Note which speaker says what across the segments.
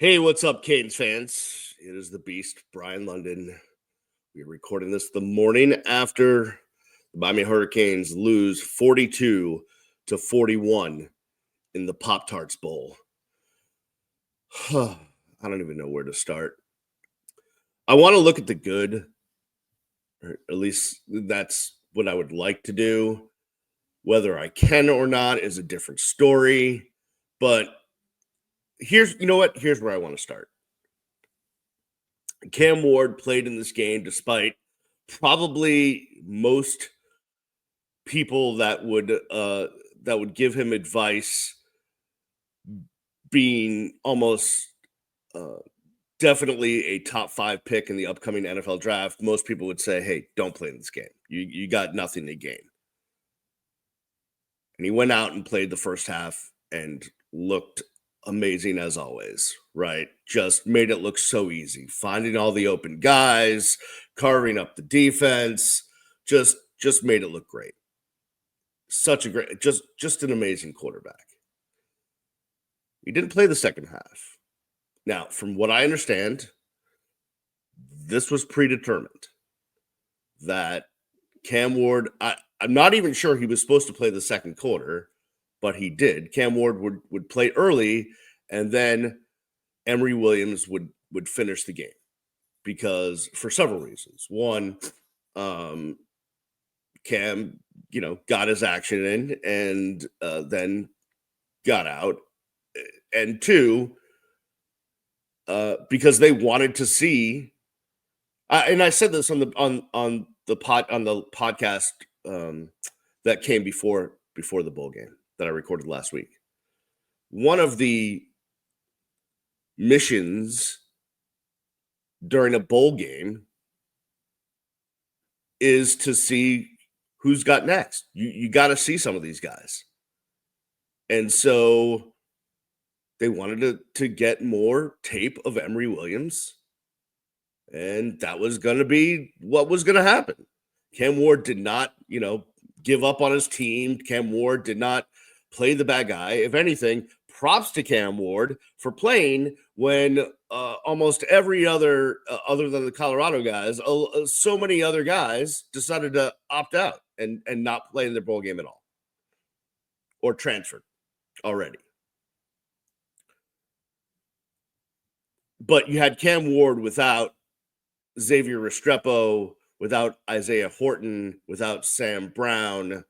Speaker 1: Hey, what's up, Canes fans? It is the Beast, Brian London. We're recording this the morning after the Miami Hurricanes lose 42 to 41 in the Pop Tarts Bowl. I don't even know where to start. I want to look at the good, or at least that's what I would like to do. Whether I can or not is a different story. But here's where I want to start. Cam Ward played in this game despite probably most people that would give him advice being almost uh, definitely a top 5 pick in the upcoming NFL draft. Most people would say, "Hey, don't play in this game. You got nothing to gain." And he went out and played the first half and looked amazing as always, right? Just made it look so easy, finding all the open guys, carving up the defense, just made it look great. Such a great, just an amazing quarterback. He didn't play the second half. Now, from what I understand, this was predetermined that Cam Ward, I'm not even sure he was supposed to play the second quarter, but he did. Cam Ward would play early, and then Emory Williams would finish the game because for several reasons. One, Cam, got his action in and then got out, and two, because they wanted to see. And I said this on the podcast that came before the bowl game that I recorded last week. One of the missions during a bowl game is to see who's got next. You got to see some of these guys. And so they wanted to get more tape of Emory Williams. And that was going to be what was going to happen. Cam Ward did not, give up on his team. Cam Ward did not play the bad guy. If anything, props to Cam Ward for playing when almost every other than the Colorado guys, so many other guys decided to opt out and not play in their bowl game at all or transferred already. But you had Cam Ward without Xavier Restrepo, without Isaiah Horton, without Sam Brown,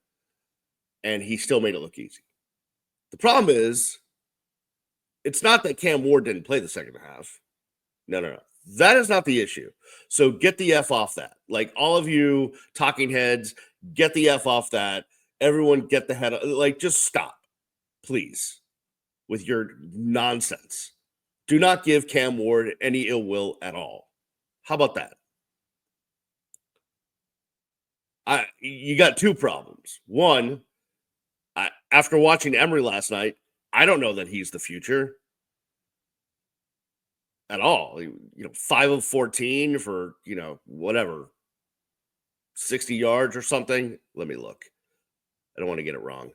Speaker 1: and he still made it look easy. The problem is, it's not that Cam Ward didn't play the second half. No. That is not the issue. So get the F off that. Like, all of you talking heads, get the F off that. Everyone get the head. Like, just stop, please, with your nonsense. Do not give Cam Ward any ill will at all. How about that? You got two problems. One, after watching Emory last night, I don't know that he's the future at all. 5 of 14 for, whatever, 60 yards or something. Let me look. I don't want to get it wrong.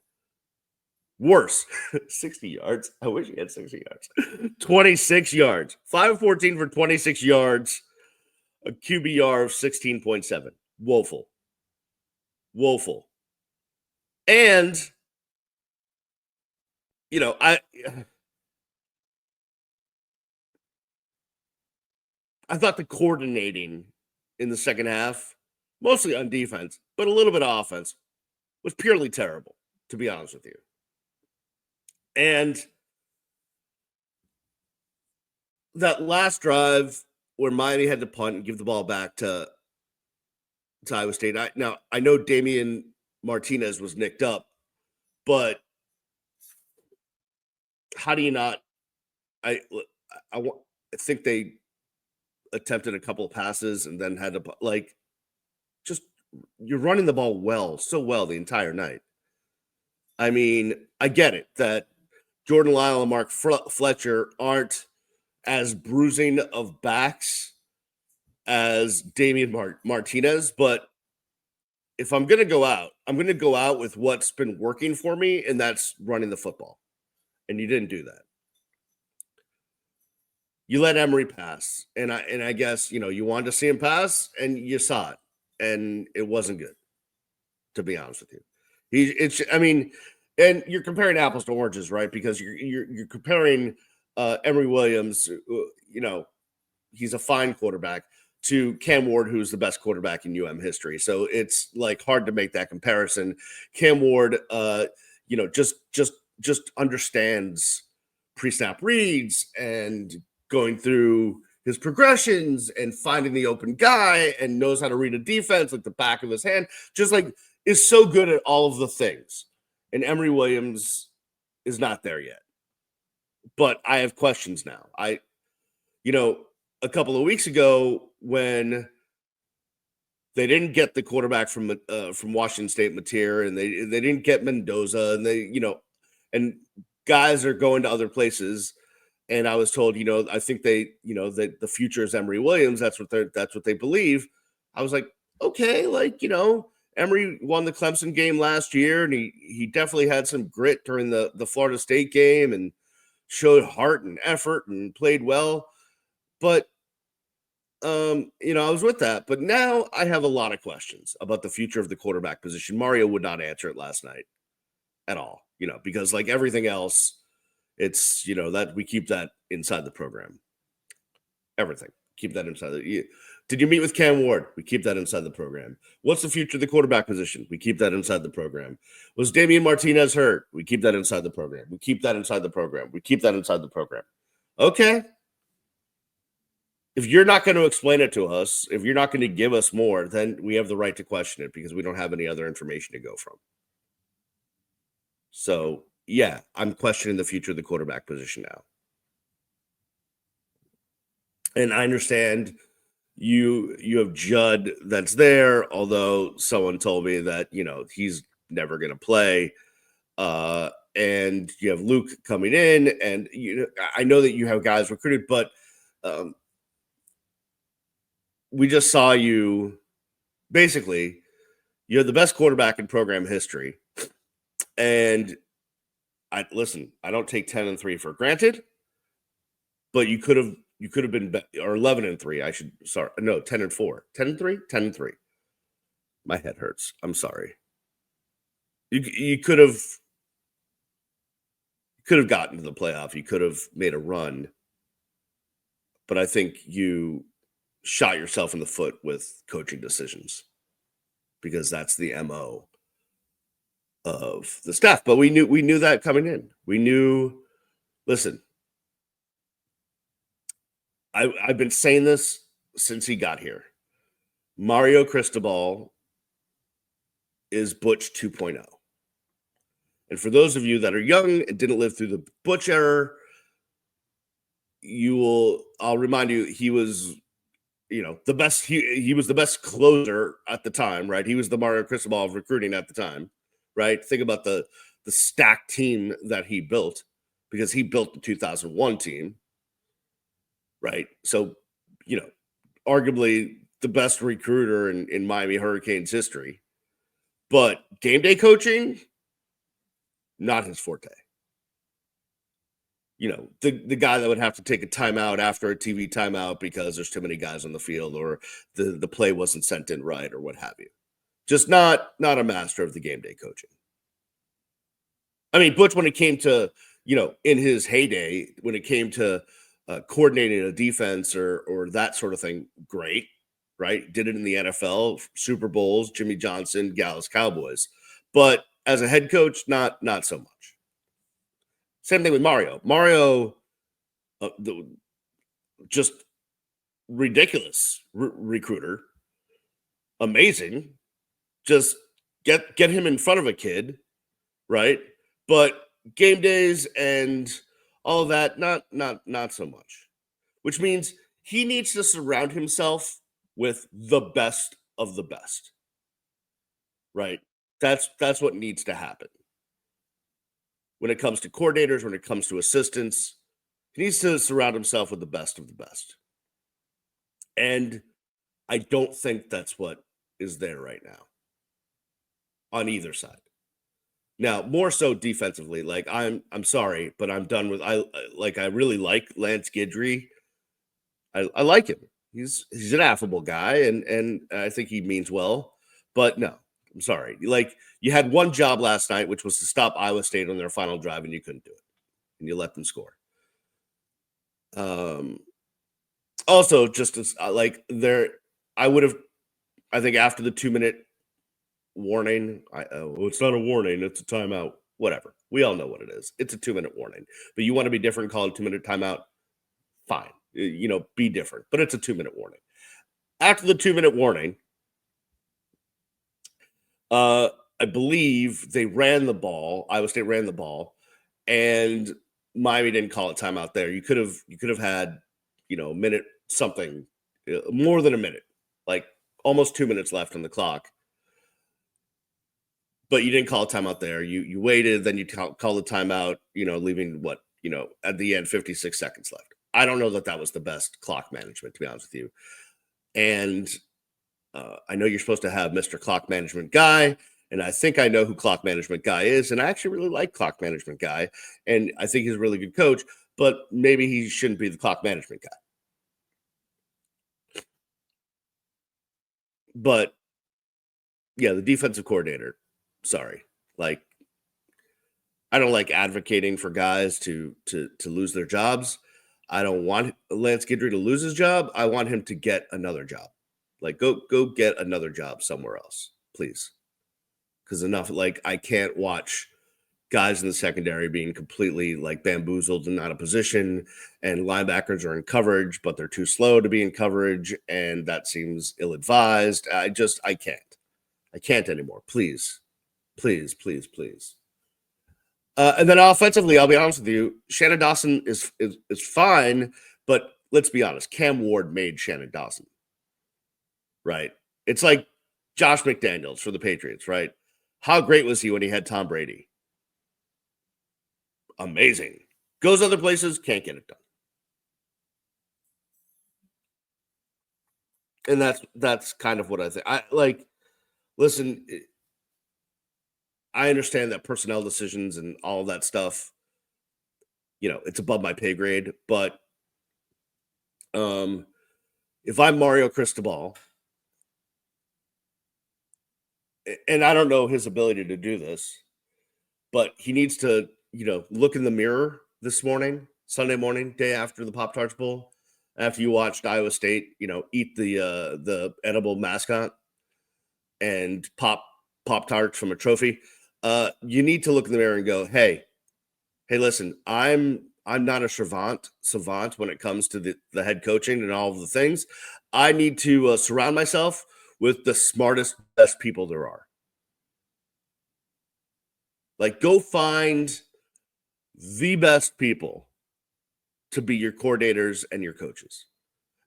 Speaker 1: Worse, 60 yards. I wish he had 60 yards. 26 yards. 5 of 14 for 26 yards. A QBR of 16.7. Woeful. And, I thought the coordinating in the second half, mostly on defense, but a little bit of offense, was purely terrible, to be honest with you. And that last drive where Miami had to punt and give the ball back to Iowa State. I know Damian Martinez was nicked up, but how do you not? I think they attempted a couple of passes and then had to just you're running the ball so well the entire night. I mean, I get it that Jordan Lyle and Mark Fletcher aren't as bruising of backs as Damian Martinez, but if I'm going to go out, I'm going to go out with what's been working for me, and that's running the football. And you didn't do that. You let Emery pass, and I guess, you wanted to see him pass, and you saw it, and it wasn't good, to be honest with you. I mean, and you're comparing apples to oranges, right? Because you're comparing Emery Williams, you know, he's a fine quarterback, to Cam Ward, who's the best quarterback in history. So it's like hard to make that comparison. Cam Ward, just understands pre-snap reads and going through his progressions and finding the open guy and knows how to read a defense like the back of his hand. Just like is so good at all of the things. And Emery Williams is not there yet. But I have questions now. A couple of weeks ago when they didn't get the quarterback from Washington State, Mateer, and they didn't get Mendoza, and and guys are going to other places. And I was told, I think that the future is Emery Williams. That's what they believe. I was like, okay, Emery won the Clemson game last year, and he definitely had some grit during the Florida State game and showed heart and effort and played well. But I was with that. But now I have a lot of questions about the future of the quarterback position. Mario would not answer it last night at all, because like everything else, it's that we keep that inside the program. Everything. Keep that inside did you meet with Cam Ward? We keep that inside the program. What's the future of the quarterback position? We keep that inside the program. Was Damian Martinez hurt? We keep that inside the program. We keep that inside the program. We keep that inside the program. Okay. If you're not going to explain it to us, if you're not going to give us more, then we have the right to question it because we don't have any other information to go from. So, yeah, I'm questioning the future of the quarterback position now. And I understand you have Judd that's there, although someone told me that, he's never going to play. And you have Luke coming in, and I know that you have guys recruited, but we just saw you basically, you're the best quarterback in program history. And I don't take 10-3 for granted, but you could have been or 11-3. 10-4, 10-3, 10-3. My head hurts. I'm sorry. You could have gotten to the playoff. You could have made a run, but I think you shot yourself in the foot with coaching decisions because that's the MO of the staff. But we knew that coming in. We knew, listen, I've been saying this since he got here. Mario Cristobal is Butch 2.0. And for those of you that are young and didn't live through the Butch era, I'll remind you, he was the best. He was the best closer at the time, right? He was the Mario Cristobal of recruiting at the time, right? Think about the stacked team that he built, because he built the 2001 team, right? So, arguably the best recruiter in Miami Hurricanes history. But game day coaching, not his forte. The guy that would have to take a timeout after a TV timeout because there's too many guys on the field, or the play wasn't sent in right, or what have you. Just not a master of the game day coaching. I mean, Butch, when it came to, in his heyday, when it came to coordinating a defense or that sort of thing, great, right? Did it in the NFL, Super Bowls, Jimmy Johnson, Dallas Cowboys. But as a head coach, not so much. Same thing with Mario. Mario, just ridiculous recruiter. Amazing. Just get him in front of a kid, right? But game days and all of that, not so much. Which means he needs to surround himself with the best of the best, right? That's what needs to happen. When it comes to coordinators, when it comes to assistants, he needs to surround himself with the best of the best. And I don't think that's what is there right now on either side. Now, more so defensively, like I'm sorry, but I'm done with I really like Lance Guidry, I like him. He's an affable guy, and I think he means well. But no, I'm sorry. Like you had one job last night, which was to stop Iowa State on their final drive, and you couldn't do it, and you let them score. Um, Also, just as like there, I would have. I think after the 2 minute warning, well, it's not a warning; it's a timeout. Whatever. We all know what it is. It's a 2 minute warning. But you want to be different? Call it 2 minute timeout. Fine. Be different. But it's a 2 minute warning. After the 2 minute warning, uh, I believe they ran the ball. Iowa State ran the ball, and Miami didn't call it timeout there. You could have had, a minute something, more than a minute, like almost 2 minutes left on the clock. But you didn't call a timeout there. You waited, then you call the timeout. Leaving what at the end 56 seconds left. I don't know that that was the best clock management, to be honest with you. And I know you're supposed to have Mr. Clock Management Guy, and I think I know who Clock Management Guy is, and I actually really like Clock Management Guy, and I think he's a really good coach, but maybe he shouldn't be the clock management guy. But yeah, the defensive coordinator, sorry. Like I don't like advocating for guys to lose their jobs. I don't want Lance Guidry to lose his job. I want him to get another job. Like go get another job somewhere else, please. Because enough, like I can't watch guys in the secondary being completely like bamboozled and out of position, and linebackers are in coverage, but they're too slow to be in coverage, and that seems ill-advised. I can't. I can't anymore. Please, please, please, please. And then offensively, I'll be honest with you, Shannon Dawson is fine, but let's be honest, Cam Ward made Shannon Dawson, right? It's like Josh McDaniels for the Patriots, right? How great was he when he had Tom Brady? Amazing. Goes other places, can't get it done. And that's kind of what I think. I like listen, I understand that personnel decisions and all that stuff, it's above my pay grade, but um if I'm Mario Cristobal, and I don't know his ability to do this, but he needs to, look in the mirror this morning, Sunday morning, day after the Pop Tarts Bowl, after you watched Iowa State, eat the edible mascot and Pop Tarts from a trophy. You need to look in the mirror and go, hey, listen, I'm not a savant when it comes to the head coaching and all of the things. I need to surround myself with the smartest, best people there are. Like, go find the best people to be your coordinators and your coaches.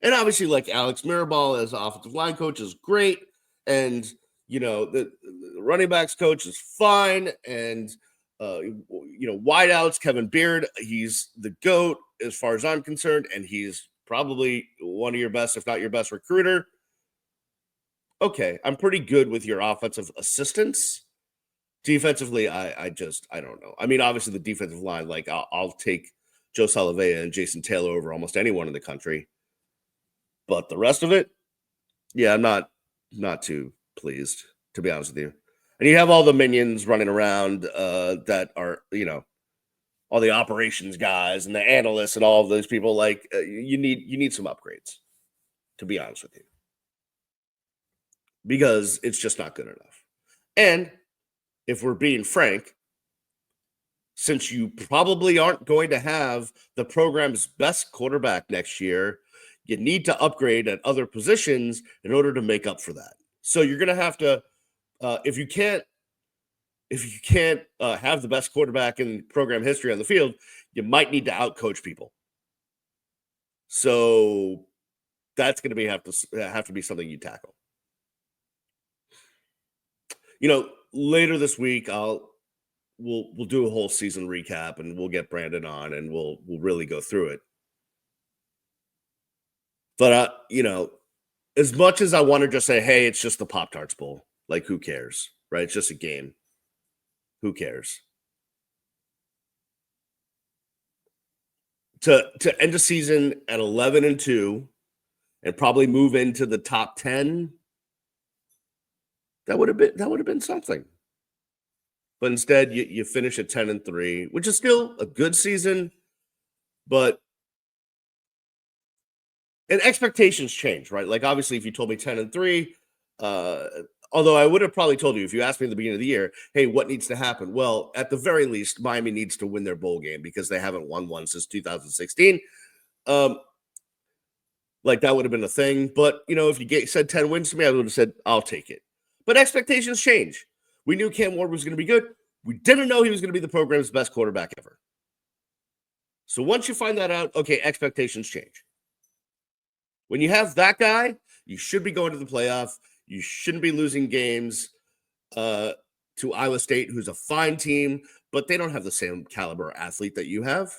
Speaker 1: And obviously, like Alex Mirabal as offensive line coach is great. And, the running backs coach is fine. And, wideouts, Kevin Beard, he's the GOAT as far as I'm concerned. And he's probably one of your best, if not your best recruiter. Okay, I'm pretty good with your offensive assistants. Defensively, I don't know. I mean, obviously the defensive line, like I'll take Joe Salavea and Jason Taylor over almost anyone in the country. But the rest of it, yeah, I'm not too pleased, to be honest with you. And you have all the minions running around that are, all the operations guys and the analysts and all of those people. Like you need some upgrades, to be honest with you, because it's just not good enough. And if we're being frank, since you probably aren't going to have the program's best quarterback next year, you need to upgrade at other positions in order to make up for that. So you're going to have to, if you can't have the best quarterback in program history on the field, you might need to outcoach people. So that's going to have to be something you tackle. Later this week, we'll do a whole season recap and we'll get Brandon on and we'll really go through it. But as much as I want to just say, hey, it's just the Pop Tarts Bowl, like who cares, right? It's just a game. Who cares? To end the season at 11-2 and probably move into the top 10, that would have been something. But instead, you finish at 10-3, which is still a good season, but and expectations change, right? Like obviously, if you told me 10-3, uh, although I would have probably told you if you asked me at the beginning of the year, hey, what needs to happen? Well, at the very least, Miami needs to win their bowl game because they haven't won one since 2016. Um, like that would have been a thing. But if you said 10 wins to me, I would have said, I'll take it. But expectations change. We knew Cam Ward was going to be good. We didn't know he was going to be the program's best quarterback ever. So once you find that out, okay, expectations change. When you have that guy, you should be going to the playoff. You shouldn't be losing games to Iowa State, who's a fine team, but they don't have the same caliber athlete that you have.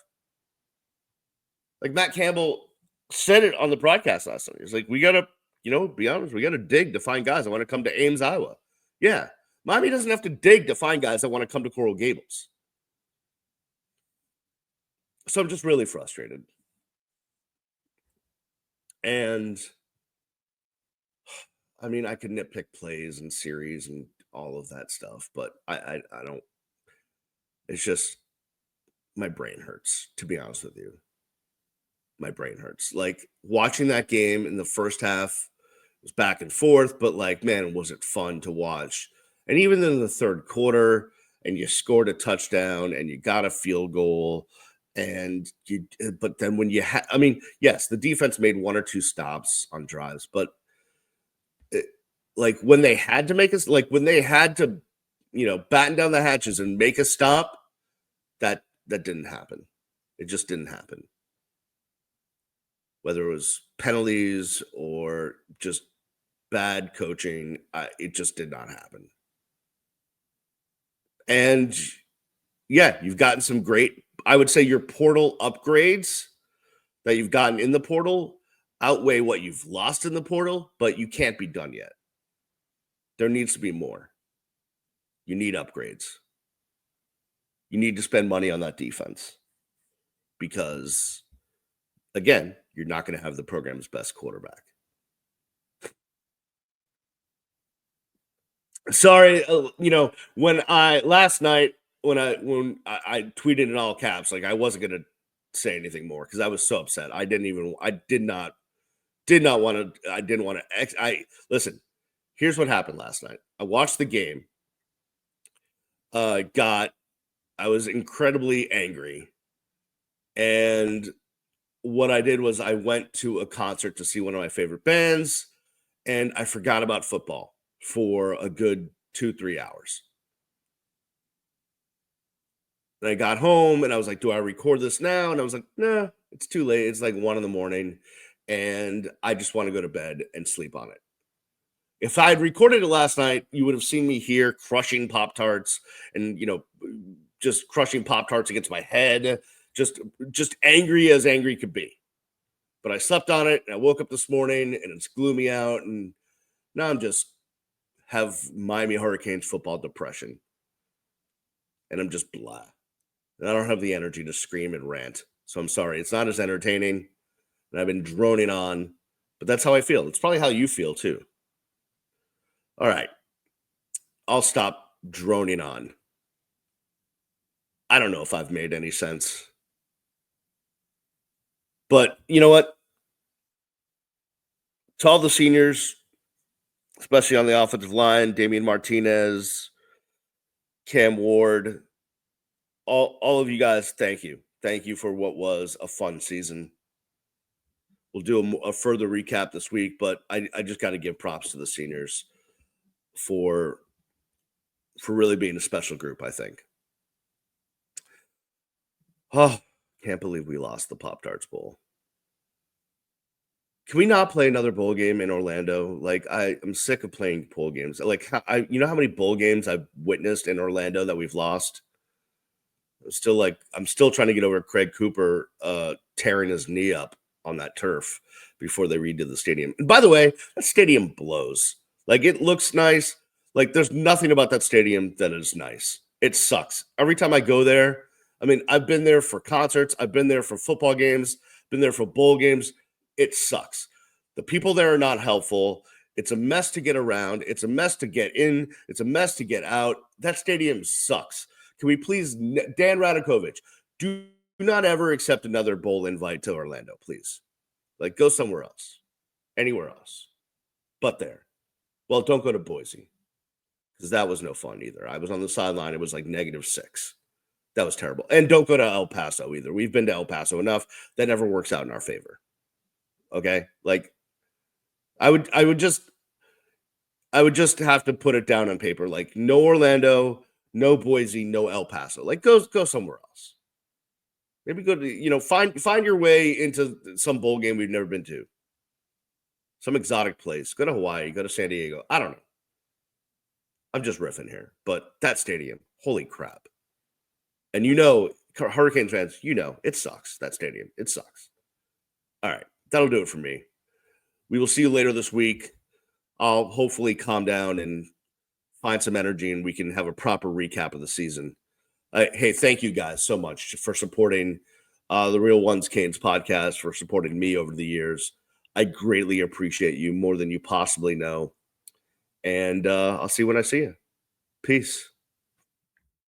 Speaker 1: Like Matt Campbell said it on the broadcast last night. He's like, we got to, be honest, we got to dig to find guys that want to come to Ames, Iowa. Yeah. Miami doesn't have to dig to find guys that want to come to Coral Gables. So I'm just really frustrated. And I mean, I could nitpick plays and series and all of that stuff, but I don't. It's just my brain hurts, to be honest with you. My brain hurts. Like watching that game in the first half was back and forth, but like, man, was it fun to watch? And even in the third quarter, and you scored a touchdown and you got a field goal, but then when you I mean, yes, the defense made one or two stops on drives, but like when they had to make us, like when they had to, batten down the hatches and make a stop, that didn't happen. It just didn't happen. Whether it was penalties or just bad coaching, it just did not happen. And yeah, you've gotten some great, I would say your portal upgrades that you've gotten in the portal outweigh what you've lost in the portal, but you can't be done yet. There needs to be more. You need upgrades. You need to spend money on that defense because, again, you're not going to have the program's best quarterback. Sorry, when I last night when I tweeted in all caps, like I wasn't going to say anything more because I was so upset. I didn't want to. I didn't want to. Listen. Here's what happened last night. I watched the game. I was incredibly angry, and what I did was I went to a concert to see one of my favorite bands, and I forgot about football for a good 2-3 hours. And I got home and I was like, do I record this now? And I was like, nah, it's too late. It's like 1 a.m. and I just want to go to bed and sleep on it. If I had recorded it last night, you would have seen me here crushing Pop Tarts and, just crushing Pop Tarts against my head, just angry as angry could be. But I slept on it and I woke up this morning and it's gloomy out. And now I'm just have Miami Hurricanes football depression. And I'm just blah. And I don't have the energy to scream and rant. So I'm sorry. It's not as entertaining. And I've been droning on, but that's how I feel. It's probably how you feel too. All right. I'll stop droning on. I don't know if I've made any sense. But you know what? To all the seniors, especially on the offensive line, Damian Martinez, Cam Ward, all of you guys, thank you. Thank you for what was a fun season. We'll do a further recap this week, but I just got to give props to the seniors for really being a special group, I think. Oh, can't believe we lost the Pop Tarts Bowl. Can we not play another bowl game in Orlando? Like I'm sick of playing bowl games. Like how many bowl games I've witnessed in Orlando that we've lost? I'm still trying to get over Craig Cooper tearing his knee up on that turf before they redid the stadium. And by the way, that stadium blows. Like it looks nice. Like there's nothing about that stadium that is nice. It sucks. Every time I go there, I mean, I've been there for concerts, I've been there for football games, been there for bowl games. It sucks. The people there are not helpful. It's a mess to get around. It's a mess to get in. It's a mess to get out. That stadium sucks. Can we please, Dan Radakovich, do not ever accept another bowl invite to Orlando, please. Like, go somewhere else, anywhere else, but there. Well, don't go to Boise because that was no fun either. I was on the sideline. It was like -6. That was terrible. And don't go to El Paso either. We've been to El Paso enough. That never works out in our favor. Okay? Like, I would just have to put it down on paper. Like, no Orlando, no Boise, no El Paso. Like, go somewhere else. Maybe go to, find your way into some bowl game we've never been to. Some exotic place. Go to Hawaii, go to San Diego. I don't know. I'm just riffing here. But that stadium, holy crap. And Hurricanes fans, it sucks. That stadium. It sucks. All right. That'll do it for me. We will see you later this week. I'll hopefully calm down and find some energy and we can have a proper recap of the season. Hey, thank you guys so much for supporting the Real Ones Canes podcast, for supporting me over the years. I greatly appreciate you more than you possibly know. And I'll see you when I see you. Peace.